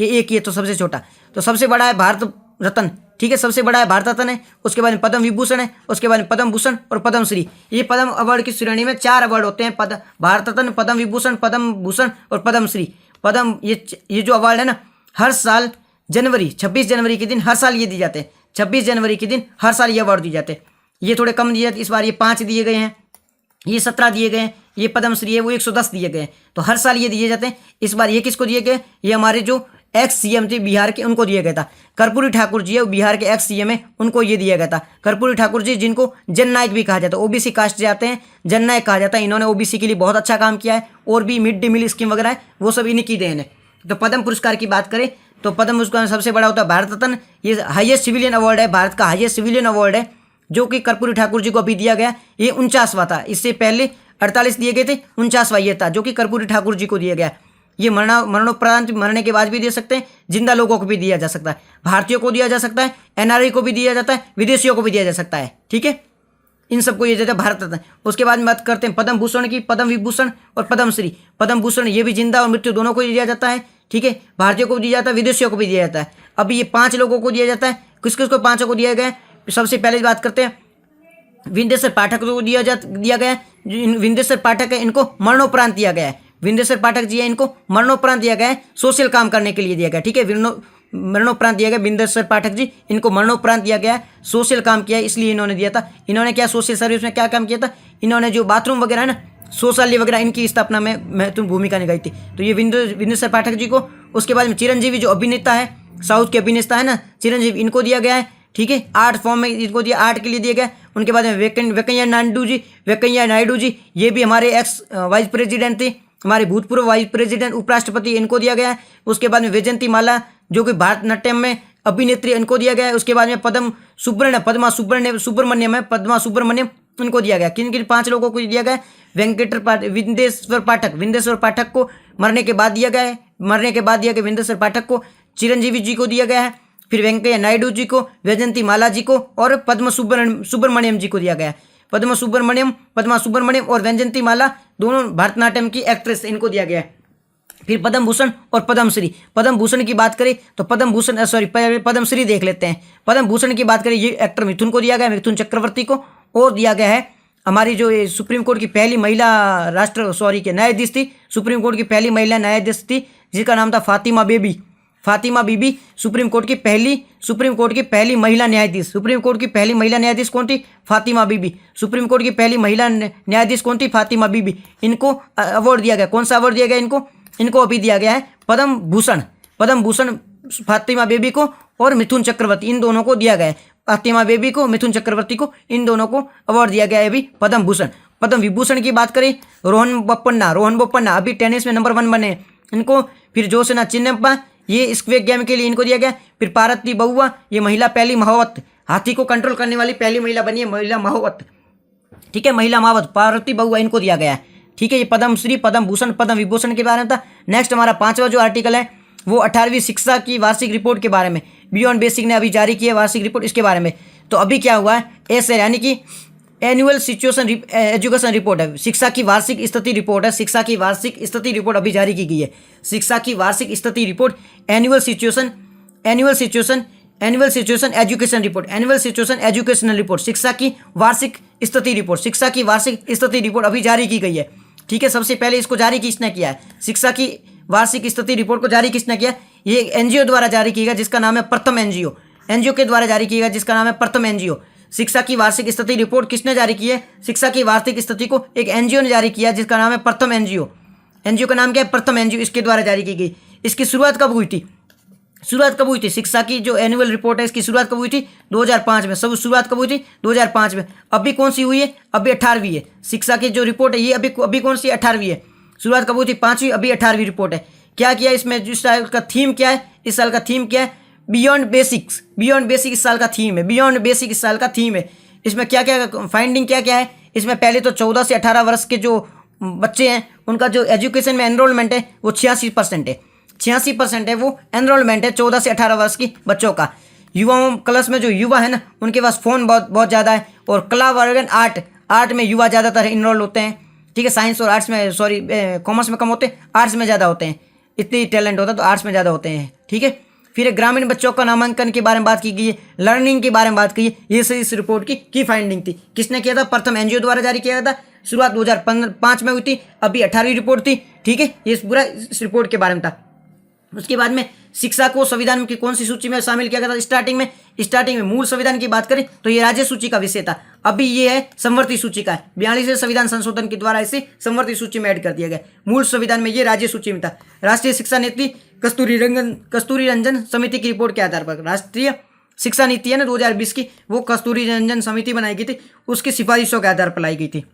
ये 1 ही है तो सबसे छोटा। तो सबसे बड़ा है भारत रत्न। ठीक है। सबसे बड़ा है भारत रत्न है। उसके बाद में पद्म विभूषण है। उसके बाद में पद्म भूषण और पद्म श्री। ये पद्म अवार्ड की श्रेणी में 4 अवार्ड होते हैं। भारत रत्न, पद्म विभूषण, पद्म भूषण और पद्म श्री। पद्म ये जो अवार्ड है ना, हर साल 26 जनवरी के दिन हर साल ये दिए जाते हैं। 26 जनवरी के दिन हर साल ये अवार्ड दिए जाते हैं। ये थोड़े कम दिए जाते, इस बार ये 5 दिए गए हैं, ये 17 दिए गए हैं। ये पद्मश्री है वो 110 दिए गए हैं। तो हर साल ये दिए जाते हैं। इस बार ये किसको दिए गए? ये हमारे जो एक्स सीएम थे बिहार के, उनको दिया गया था। कर्पूरी ठाकुर जी है, वो बिहार के एक्स सीएम है, उनको ये दिया गया था। कर्पूरी ठाकुर जी, जिनको जननायक भी कहा जाता है, ओबीसी कास्ट जाते हैं, जननायक कहा जाता है। इन्होंने ओबीसी के लिए बहुत अच्छा काम किया है। और भी मिड डे मील स्कीम वगैरह है, वो सब इन्हीं की देन है। तो पद्म पुरस्कार की बात करें तो पद्म पुरस्कार सबसे बड़ा होता है भारत रत्न। ये हाईएस्ट सिविलियन अवार्ड है, भारत का हाईएस्ट सिविलियन अवार्ड है, जो कि कर्पूरी ठाकुर जी को अभी दिया गया। ये 49वां था। इससे पहले 48 दिए गए थे, 49वां ये था जो कि कर्पूरी ठाकुर जी को दिया गया। ये मरणोपरांत मरने के बाद भी दे सकते हैं, जिंदा लोगों को भी दिया जा सकता है, भारतीयों को दिया जा सकता है, एनआरआई को भी दिया जाता है, विदेशियों को भी दिया जा सकता है। ठीक है। इन सबको ये जाता है भारत रत्न। उसके बाद में बात करते हैं पद्म भूषण की, पद्म विभूषण और पद्म श्री। पद्म भूषण ये भी जिंदा और मृत्यु दोनों को दिया जाता है। ठीक है। भारतीयों को भी दिया जाता है, विदेशियों को भी दिया जाता है। अभी ये 5 लोगों को दिया जाता है। किस किस को 5 को दिया गया है? सबसे पहले बात करते हैं विंदेश्वर पाठक को दिया गया है। विंदेश्वर पाठक है, इनको मरणोपरांत दिया गया है। विंदेश्वर पाठक जी है, इनको मरणोपरांत दिया गया है, सोशल काम करने के लिए दिया गया। ठीक है। मरणोपरांत दिया गया विंदेश्वर पाठक जी, इनको मरणोपरांत दिया गया है, सोशल काम किया है इसलिए इन्होंने दिया था। इन्होंने क्या सोशल सर्विस में क्या काम किया था? इन्होंने जो बाथरूम वगैरह है ना, शौचालय वगैरह, इनकी स्थापना में महत्वपूर्ण भूमिका निभाई थी। तो ये विंदेश्वर पाठक जी को। उसके बाद में चिरंजीवी जो अभिनेता है, साउथ के अभिनेता है ना चिरंजीवी, इनको दिया गया है। ठीक है। आर्ट फॉर्म में इनको दिया, आर्ट के लिए दिया गया। उनके बाद में वेंकैया नायडू जी, ये भी हमारे एक्स वाइस प्रेसिडेंट थे, हमारे भूतपूर्व वाइस प्रेसिडेंट, उपराष्ट्रपति, इनको दिया गया है। उसके बाद में वैजयंती माला, जो कि भारतनाट्यम में अभिनेत्री इनको दिया गया है। उसके बाद में सुब्रमण्यम है, पद्मा सुब्रमण्यम इनको दिया गया। किन किन 5 लोगों को दिया गया है? विंदेश्वर पाठक को मरने के बाद दिया गया विंदेश्वर पाठक को। चिरंजीवी जी को दिया गया है, फिर वेंकैया नायडू जी को, वैजयंती माला जी को और पद्मा सुब्रमण्यम जी को दिया गया है। पद्मा सुब्रमण्यम और वैजयंती माला दोनों भरतनाट्यम की एक्ट्रेस, इनको दिया गया है। फिर पद्म भूषण और पद्मश्री। पद्म भूषण की बात करें तो पद्मश्री देख लेते हैं। पद्म भूषण की बात करें, ये एक्टर मिथुन को दिया गया, मिथुन चक्रवर्ती को। और दिया गया है हमारी जो ये सुप्रीम कोर्ट की पहली महिला न्यायाधीश थी, सुप्रीम कोर्ट की पहली महिला न्यायाधीश थी, जिसका नाम था फातिमा बीबी। सुप्रीम कोर्ट की पहली महिला न्यायाधीश कौन थी? फातिमा बीबी। सुप्रीम कोर्ट की पहली महिला न्यायाधीश कौन थी? फातिमा बीबी। इनको अवार्ड दिया गया। कौन सा अवार्ड दिया गया इनको अभी दिया गया है पद्म भूषण फातिमा बीबी को और मिथुन चक्रवर्ती, इन दोनों को दिया गया है। फातिमा बीबी को, मिथुन चक्रवर्ती को, इन दोनों को अवार्ड दिया गया है अभी पद्म भूषण। पद्म विभूषण की बात करें, रोहन बोपन्ना अभी टेनिस में नंबर 1 बने इनको। फिर जोशना चिन्नप्पा, ये स्क्वेयर गेम के लिए इनको दिया गया। फिर पार्वती बउआ, ये महिला पहली महावत, हाथी को कंट्रोल करने वाली पहली महिला बनी है, महिला महावत। ठीक है, महिला महावत पार्वती बउआ, इनको दिया गया है। ठीक है, ये पद्मश्री, पद्म भूषण, पद्म विभूषण के बारे में था। नेक्स्ट हमारा 5वां जो आर्टिकल है वो 18वीं शिक्षा की वार्षिक रिपोर्ट के बारे में, बियॉन्ड बेसिक ने अभी जारी की है वार्षिक रिपोर्ट, इसके बारे में। तो अभी क्या हुआ है, ऐसे यानी कि एनुअल सिचुएशन एजुकेशन रिपोर्ट है, शिक्षा की वार्षिक स्थिति रिपोर्ट है। शिक्षा की वार्षिक स्थिति रिपोर्ट अभी जारी की गई है। शिक्षा की वार्षिक स्थिति report, annual situation education report, शिक्षा की वार्षिक स्थिति रिपोर्ट अभी जारी की गई है। ठीक है, सबसे पहले इसको जारी किसने किया है? शिक्षा की वार्षिक स्थिति रिपोर्ट को जारी किसने किया? ये एक एनजीओ द्वारा जारी किया गया, जिसका नाम है प्रथम एनजीओ के द्वारा जारी किया गया, जिसका नाम है प्रथम एनजीओ। शिक्षा की वार्षिक स्थिति रिपोर्ट किसने जारी की है? शिक्षा की वार्षिक स्थिति को एक एनजीओ ने जारी किया, जिसका नाम है प्रथम एनजीओ। एनजीओ का नाम क्या है? प्रथम एनजीओ, इसके द्वारा जारी की गई। इसकी शुरुआत कब हुई थी? शिक्षा की जो एनुअल रिपोर्ट है, इसकी शुरुआत कब हुई थी? 2005 में। सब शुरुआत कब हुई थी? 2005 में। अभी कौन सी हुई है? अभी 18वीं है। शिक्षा की जो रिपोर्ट है ये अभी कौन सी? 18वीं है। शुरुआत कब हुई थी? 5वीं, अभी 18वीं रिपोर्ट है। क्या किया इसमें? इस साल का थीम क्या है? इस साल का थीम क्या है? बियॉन्ड बेसिक इस साल का थीम है। इसमें क्या क्या फाइंडिंग क्या है इसमें? पहले तो 14 से 18 वर्ष के जो बच्चे हैं उनका जो एजुकेशन में एनरोलमेंट है वो 86% है। 86% है वो एनरोलमेंट है 14 से 18 वर्ष की बच्चों का। युवाओं क्लास में जो युवा है ना, उनके पास फ़ोन बहुत ज़्यादा है। और कला वर्ग आर्ट में युवा ज़्यादातर इनरोल होते हैं। ठीक है, साइंस और आर्ट्स में कॉमर्स में कम होते हैं, आर्ट्स में ज़्यादा होते हैं। इतनी टैलेंट होता है तो आर्ट्स में ज़्यादा होते हैं। ठीक है, फिर ग्रामीण बच्चों का नामांकन के बारे में बात की गई है, लर्निंग के बारे में बात की है। ये सही इस रिपोर्ट की फाइंडिंग थी। किसने किया था? प्रथम एनजीओ द्वारा जारी किया था। शुरुआत 2005 में हुई थी, अभी 18वीं रिपोर्ट थी। ठीक है, ये पूरा इस रिपोर्ट के बारे में था। उसके बाद में शिक्षा को संविधान की कौन सी सूची में शामिल किया गया था? स्टार्टिंग में मूल संविधान की बात करें तो ये राज्य सूची का विषय था। अभी ये है संवर्ती सूची का है। 42वें संविधान संशोधन के द्वारा इसे संवर्ती सूची में ऐड कर दिया गया। मूल संविधान में ये राज्य सूची में था। राष्ट्रीय शिक्षा नीति कस्तूरी रंजन समिति की रिपोर्ट के आधार पर, राष्ट्रीय शिक्षा नीति है ना 2020 की, वो कस्तूरी रंजन समिति बनाई गई थी, उसकी सिफारिशों के आधार पर लाई गई थी।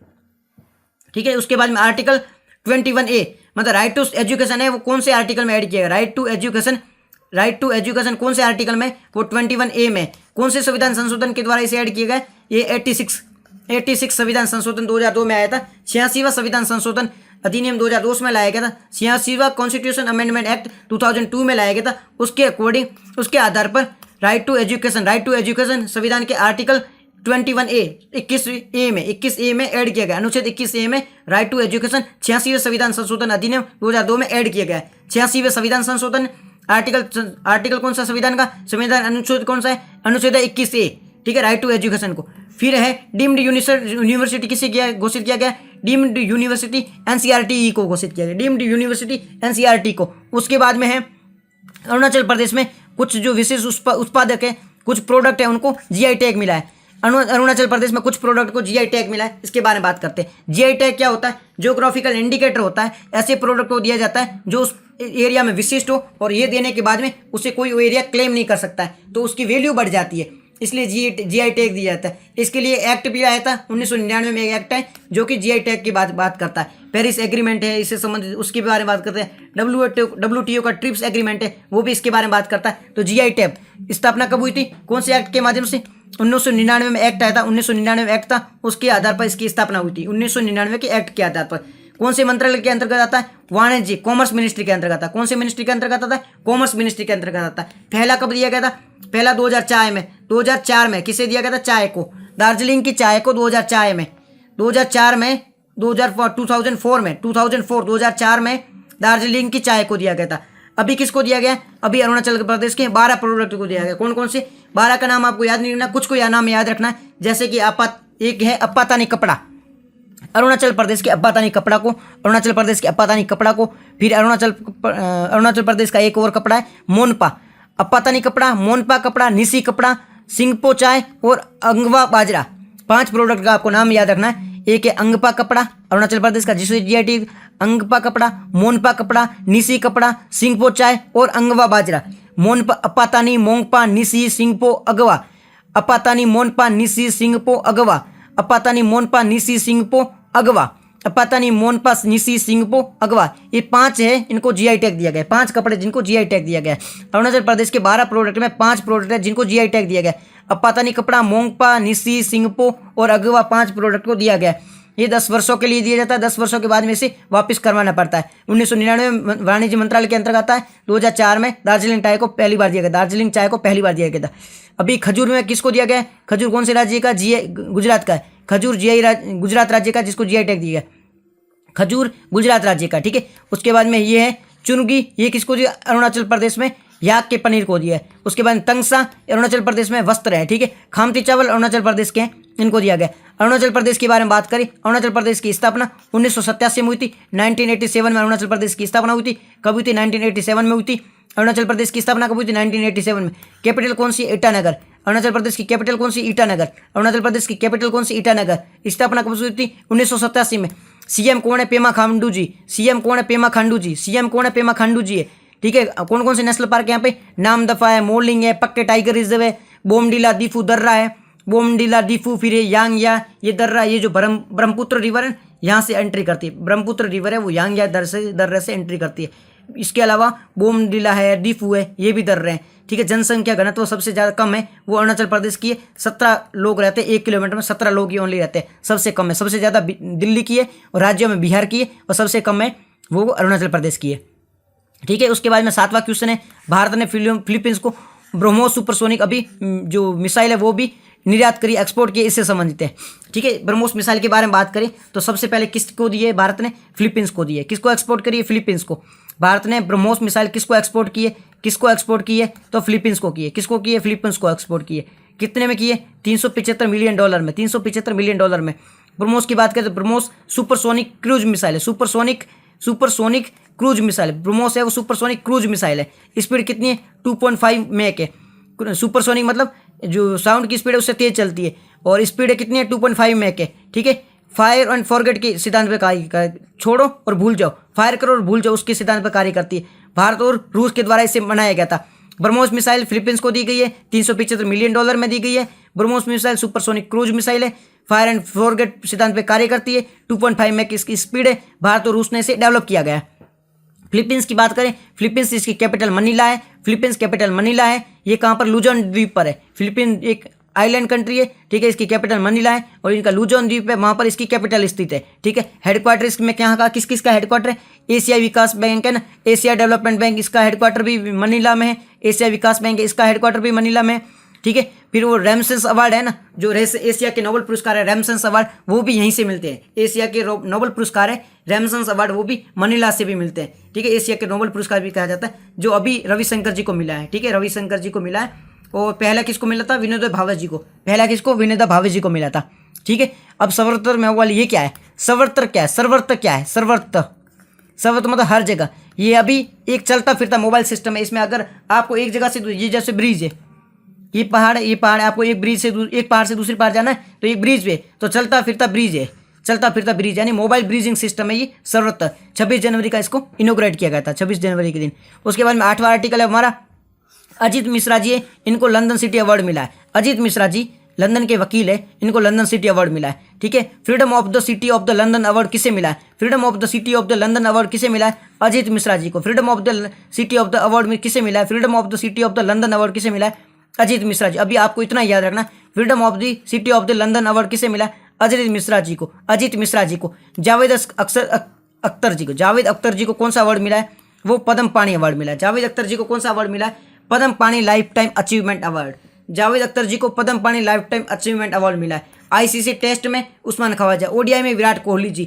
ठीक है, उसके बाद में आर्टिकल 21A मतलब राइट टू एजुकेशन है, वो कौन से आर्टिकल में ऐड किया गया? राइट टू एजुकेशन कौन से आर्टिकल में? वो 21A में। कौन से संविधान संशोधन के द्वारा इसे ऐड किया गया? ये 86 संविधान संशोधन 2002 में आया था। 86वां संविधान संशोधन अधिनियम 2002 में लाया गया था। 86वां कॉन्स्टिट्यूशन अमेंडमेंट एक्ट 2002 में लाया गया था। उसके अकॉर्डिंग, उसके आधार पर राइट टू एजुकेशन संविधान के आर्टिकल 21A में ऐड किया गया। अनुच्छेद 21A में राइट टू एजुकेशन 86वें संविधान संशोधन अधिनियम 2002 में ऐड किया गया है। 86वें संविधान संशोधन आर्टिकल कौन सा संविधान का? संविधान अनुच्छेद कौन सा है? अनुच्छेद 21A। ठीक है, राइट टू एजुकेशन को। फिर है डीम्ड यूनिवर्सिटी किसे घोषित किया गया? डीम्ड यूनिवर्सिटी NCERT को घोषित किया गया, डीम्ड यूनिवर्सिटी NCERT को। उसके बाद में है अरुणाचल प्रदेश में कुछ जो विशेष उत्पादक है, कुछ प्रोडक्ट है, उनको GI टैग मिला है। अरुणाचल प्रदेश में कुछ प्रोडक्ट को GI टैग मिला है, इसके बारे में बात करते हैं। GI टैग क्या होता है? ज्योग्राफिकल इंडिकेटर होता है। ऐसे प्रोडक्ट को दिया जाता है जो उस एरिया में विशिष्ट हो, और ये देने के बाद में उसे कोई एरिया क्लेम नहीं कर सकता है, तो उसकी वैल्यू बढ़ जाती है। इसलिए जीआई टैग दिया जाता है। इसके लिए एक्ट भी आया था 1999 में, एक एक्ट है जो कि जीआई टैग की बात करता है। पेरिस एग्रीमेंट है इससे संबंधित, उसके बारे में बात करते हैं। WTO का ट्रिप्स एग्रीमेंट है, वो भी इसके बारे में बात करता है। तो जीआई टैग स्थापना कब हुई थी, कौन से एक्ट के माध्यम से? 1999 में एक्ट आया था, 1999 एक्ट था, उसके आधार पर इसकी स्थापना हुई थी। 1999 के एक्ट के आधार पर। कौन से मंत्रालय के अंतर्गत आता है? वाणिज्य, कॉमर्स मिनिस्ट्री के अंतर्गत आता है। कौन से मिनिस्ट्री के अंतर्गत आता है? कॉमर्स मिनिस्ट्री के अंतर्गत आता है। पहला कब दिया गया था? पहला 2004 में किसे दिया गया था? चाय को, दार्जिलिंग की चाय को 2004 में 2004 में दार्जिलिंग की चाय को दिया गया था। अभी किसको दिया गया? अभी अरुणाचल प्रदेश के 12 प्रोडक्ट को दिया गया। कौन कौन से? 12 का नाम आपको याद नहीं रखना, कुछ को यह नाम याद रखना है, जैसे कि एक है अपातानी कपड़ा, अरुणाचल प्रदेश के अपातानी कपड़ा को, अरुणाचल प्रदेश के अपातानी कपड़ा को। फिर अरुणाचल प्रदेश का एक और कपड़ा है मोनपा, अपातानी कपड़ा, मोनपा कपड़ा, निसी कपड़ा, सिंगपो चाय और अंगवा बाजरा। 5 प्रोडक्ट का आपको नाम याद रखना है। एक है अंगपा कपड़ा अरुणाचल प्रदेश का, जिससे जीआई टैग, अंगपा कपड़ा, मोनपा कपड़ा, निसी कपड़ा, सिंगपो चाय और अंगवा बाजरा। मोनपा, अपातानी, मोंगपा, निसी, सिंगपो, अगवा, अपातानी, मोनपा, निसी, सिंगपो, अगवा, अपातानी, मोनपा, निसी, सिंगपो, अगवा, अपातानी, मोनपा, निसी, सिंगपो, अगवा। ये 5 है, इनको जीआई टैग दिया गया। 5 कपड़े जिनको जीआई टैग दिया गया। अरुणाचल प्रदेश के 12 प्रोडक्ट में 5 प्रोडक्ट है जिनको जीआई टैग दिया गया। अपातानी कपड़ा, मोंगपा, निसी, सिंगपो और अगवा 5 प्रोडक्ट को दिया गया। ये 10 वर्षों के लिए दिया जाता है। 10 वर्षों के बाद में से वापस करवाना पड़ता है। 1999 में वाणिज्य मंत्रालय के अंतर्गत आता है। 2004 में दार्जिलिंग चाय को पहली बार दिया गया, दार्जिलिंग चाय को पहली बार दिया गया था। अभी खजूर में किसको दिया गया है? खजूर कौन से राज्य का? गुजरात का है। खजूर गुजरात राज्य का, जिसको जीआई टैग दिया गया। खजूर गुजरात राज्य का, ठीक है। उसके बाद में ये है चुनगी, ये किसको दिया? अरुणाचल प्रदेश में याक के पनीर को दिया है। उसके बाद तंगसा अरुणाचल प्रदेश में वस्त्र है, ठीक है। खामती चावल अरुणाचल प्रदेश के हैं, इनको दिया गया। अरुणाचल प्रदेश के बारे में बात करें, अरुणाचल प्रदेश की स्थापना 1987 में हुई थी। 1987 में अरुणाचल प्रदेश की स्थापना हुई थी। कब हुई थी? 1987 में हुई थी। अरुणाचल प्रदेश की स्थापना कब हुई थी? 1987 में। कैपिटल कौन सी? ईटानगर। अरुणाचल प्रदेश की कैपिटल कौन सी? ईटानगर। अरुणाचल प्रदेश की कैपिटल कौन सी? ईटानगर। स्थापना कब हुई थी? 1987 में। सीएम कौन है? पेमा खांडू जी। सीएम कौन है? पेमा खांडू जी। सीएम कौन है? पेमा खांडू जी है, ठीक है। कौन कौन से नेशनल पार्क है यहाँ पे? नामदफा है, मोरलिंग है, पक्के टाइगर रिजर्व है, बोमडीला दीफू दर्रा है, बोमडीला दीफू, फिर यांगया, ये दर्रा, ये जो ब्रह्मपुत्र रिवर है यहाँ से एंट्री करती है। ब्रह्मपुत्र रिवर है वो यांगया दर्रे से एंट्री करती है। इसके अलावा बोमडीला है, दीफू है, ये भी दर्रे हैं, ठीक है। जनसंख्या घनत्व सबसे ज़्यादा कम है वो अरुणाचल प्रदेश की है। 17 लोग रहते हैं 1 किलोमीटर में, 17 लोग ही ओनली रहते हैं, सबसे कम है। सबसे ज़्यादा दिल्ली की है और राज्यों में बिहार की है, और सबसे कम है वो अरुणाचल प्रदेश की है, ठीक है। उसके बाद में 7वां क्वेश्चन है, भारत ने फिलीपींस को ब्रह्मोस सुपरसोनिक अभी जो मिसाइल है वो भी निर्यात करी, एक्सपोर्ट किए, इससे संबंधित है, ठीक है। ब्रह्मोस मिसाइल के बारे में बात करें तो सबसे पहले किसको दिए? भारत ने फिलीपींस को दिए। किसको एक्सपोर्ट करिए? फिलीपींस को। भारत ने ब्रह्मोस मिसाइल किसको एक्सपोर्ट किए? किसको एक्सपोर्ट किए? तो फिलीपींस को किए। किसको किए? फिलीपींस को एक्सपोर्ट किए। कितने में किए? $375 मिलियन में, $375 मिलियन में। ब्रह्मोस की बात करें तो ब्रह्मोस सुपरसोनिक क्रूज मिसाइल है, सुपरसोनिक क्रूज मिसाइल ब्रह्मोस है, वो सुपरसोनिक क्रूज मिसाइल है। स्पीड कितनी है? 2.5 मैक है। सुपरसोनिक मतलब जो साउंड की स्पीड है उससे तेज चलती है, और स्पीड है कितनी है? 2.5 मैक है, ठीक है। फायर एंड फॉरगेट के सिद्धांत पर कार्य, छोड़ो और भूल जाओ, फायर करो और भूल जाओ, उसके सिद्धांत पर कार्य करती है। भारत और रूस के द्वारा इसे बनाया गया था। ब्रह्मोस मिसाइल फिलीपींस को दी गई है, $375 मिलियन में दी गई है। BrahMos missile supersonic cruise missile है, फायर एंड फॉरगेट सिद्धांत पर कार्य करती है, 2.5 मैक इसकी स्पीड है। भारत और रूस ने इसे डेवलप किया गया है। फिलीपींस की बात करें, फिलीपींस इसकी कैपिटल मनीला है, फिलीपींस कैपिटल मनीला है। ये कहाँ पर? लुजोन द्वीप पर है। फिलीपींस एक आइलैंड कंट्री है, ठीक है। इसकी कैपिटल मनीला है और इनका लुजोन द्वीप है, वहाँ पर इसकी कैपिटल स्थित है, ठीक है। हेडक्वार्टर इसमें क्या का किस किस का हेडक्वार्टर है? एशिया विकास बैंक है ना, एशिया डेवलपमेंट बैंक, इसका हेडक्वार्टर भी मनीला में है। एशिया विकास बैंक है, इसका हेडक्वार्टर भी मनीला में है, ठीक है। फिर वो रैमसेस अवार्ड है ना, जो एशिया के नोबेल पुरस्कार है रैमसेस अवार्ड, वो भी यहीं से मिलते हैं। एशिया के नोबेल पुरस्कार है रैमसेस अवार्ड, वो भी मनीला से भी मिलते हैं, ठीक है। एशिया के नोबेल पुरस्कार भी कहा जाता है, जो अभी रविशंकर जी को मिला है, ठीक है। रविशंकर जी को मिला है, और पहला किसको मिला था? विनोबा भावे जी को। पहला किसको? विनोबा भावे जी को मिला था, ठीक है। अब सर्वत्र में वाली ये क्या है? सर्वत्र क्या है? सर्वत्र क्या है? सर्वत्र मतलब हर जगह। ये अभी एक चलता फिरता मोबाइल सिस्टम है। इसमें अगर आपको एक जगह से, ये जैसे ब्रिज है, ये पहाड़ है, आपको एक पहाड़ से दूसरी पहाड़ जाना है तो एक ब्रिज पे, तो चलता फिरता ब्रिज है, चलता फिरता ब्रिज यानी मोबाइल ब्रिजिंग सिस्टम है ये सर्वत्र। 26 जनवरी का इसको इनोग्रेट किया गया था, 26 जनवरी के दिन। उसके बाद में 8वां आर्टिकल है हमारा, अजीत मिश्रा जी है, इनको लंदन सिटी अवार्ड मिला है। अजीत मिश्रा जी लंदन के वकील है, इनको लंदन सिटी अवार्ड मिला है। ठीक है, freedom of the city of the London award किसे मिला है? Freedom of the city of the London award किसे मिला है? अजीत मिश्रा जी को। Freedom of the city of the award में किसे मिला है? Freedom of the city of the London award किसे मिला है? अजीत मिश्रा जी। अभी आपको इतना याद रखना, freedom of the city of the London award किसे मिला है? अजीत मिश्रा जी को। अजीत मिश्रा जी को। जावेद अख्तर जी को, जावेद अख्तर जी को कौन सा अवार्ड मिला है? वो पद्म पाणी अवार्ड मिला है। जावेद अख्तर जी को कौन सा अवार्ड मिला है? Padma Pani lifetime achievement award. Javed Akhtar ji को Padma Pani lifetime achievement award मिला है। आईसीसी टेस्ट में उस्मान ख्वाजा, ओडीआई में विराट कोहली जी,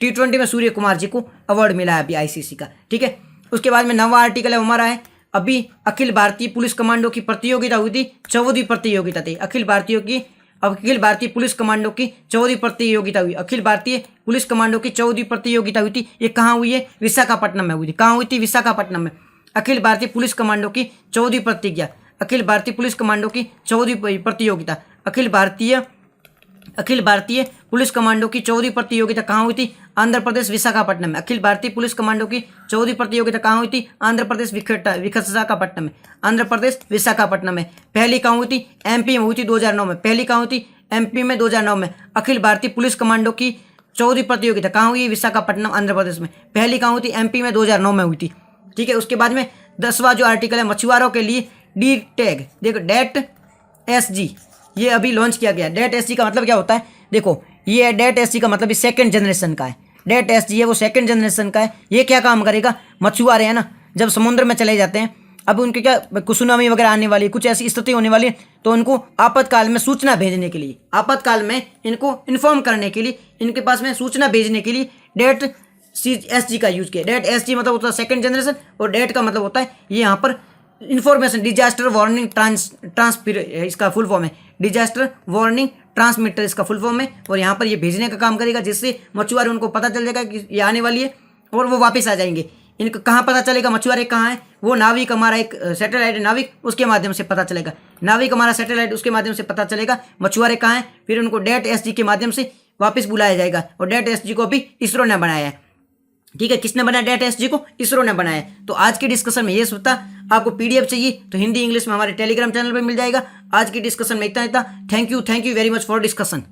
टी20 में सूर्य कुमार जी को अवार्ड मिला है अभी आईसीसी का। ठीक है, उसके बाद में नवा आर्टिकल है हमारा है, अभी अखिल भारतीय पुलिस कमांडो की प्रतियोगिता हुई थी, 14वीं प्रतियोगिता थी अखिल भारतीय पुलिस कमांडो की 14वीं प्रतियोगिता हुई। अखिल भारतीय पुलिस कमांडो की 14वीं प्रतियोगिता हुई थी। ये कहाँ हुई है? विशाखापट्टनम में हुई थी। कहाँ हुई थी? विशाखापट्टनम में। अखिल भारतीय पुलिस कमांडो की 14वीं प्रतिज्ञा, अखिल भारतीय पुलिस कमांडो की 14वीं प्रतियोगिता, अखिल भारतीय पुलिस कमांडो की 14वीं प्रतियोगिता कहाँ हुई थी? आंध्र प्रदेश विशाखापट्टनम में। अखिल भारतीय पुलिस कमांडो की 14वीं प्रतियोगिता कहाँ हुई थी? आंध्र प्रदेश विशाखापट्टनम में। आंध्र प्रदेश विशाखापट्टनम में। पहली कहाँ हुई थी? एमपी में हुई थी 2009 में। पहली कहाँ हुई थी? एमपी में 2009 में। अखिल भारतीय पुलिस कमांडो की 14वीं प्रतियोगिता कहाँ हुई? विशाखापट्टनम आंध्र प्रदेश में। पहली कहाँ हुई थी? एमपी में 2009 में हुई थी। ठीक है, उसके बाद में 10वां जो आर्टिकल है, मछुआरों के लिए डी टैग, देखो डेट एसजी, ये अभी लॉन्च किया गया। डेट एसजी का मतलब क्या होता है? देखो ये डेट एसजी का मतलब सेकंड जनरेशन का है। डेट एसजी है वो सेकंड जनरेशन का है। ये क्या काम करेगा? मछुआरे हैं ना, जब समुद्र में चले जाते हैं, अब उनके क्या सुनामी वगैरह आने वाली है, कुछ ऐसी स्थिति होने वाली है, तो उनको आपातकाल में सूचना भेजने के लिए, आपातकाल में इनको इन्फॉर्म करने के लिए, इनके पास में सूचना भेजने के लिए डेट एसजी का यूज किया। डेट एसजी मतलब होता है सेकंड जनरेशन, और डेट का मतलब होता है ये यहाँ पर इन्फॉर्मेशन, डिजास्टर वार्निंग ट्रांसफर, इसका फुल फॉर्म है डिजास्टर वार्निंग ट्रांसमीटर, इसका फुल फॉर्म है। और यहाँ पर ये भेजने का काम करेगा, जिससे मछुआरे उनको पता चल जाएगा कि ये आने वाली है और वो वापस आ जाएंगे। इनको कहाँ पता चलेगा मछुआरे कहाँ हैं? वो नाविक, हमारा एक सैटेलाइट है नाविक, उसके माध्यम से पता चलेगा। नाविक हमारा सैटेलाइट, उसके माध्यम से पता चलेगा मछुआरे कहाँ हैं। फिर उनको डेट एसजी के माध्यम से वापस बुलाया जाएगा। और डेट एसजी को भी इसरो ने बनाया है। ठीक है, किसने बनाया डेट एसजी को? इसरो ने बनाया है। तो आज की डिस्कशन में ये सब था। आपको पीडीएफ चाहिए तो हिंदी इंग्लिश में हमारे टेलीग्राम चैनल पे मिल जाएगा। आज की डिस्कशन में इतना ही था। Thank you very much for discussion.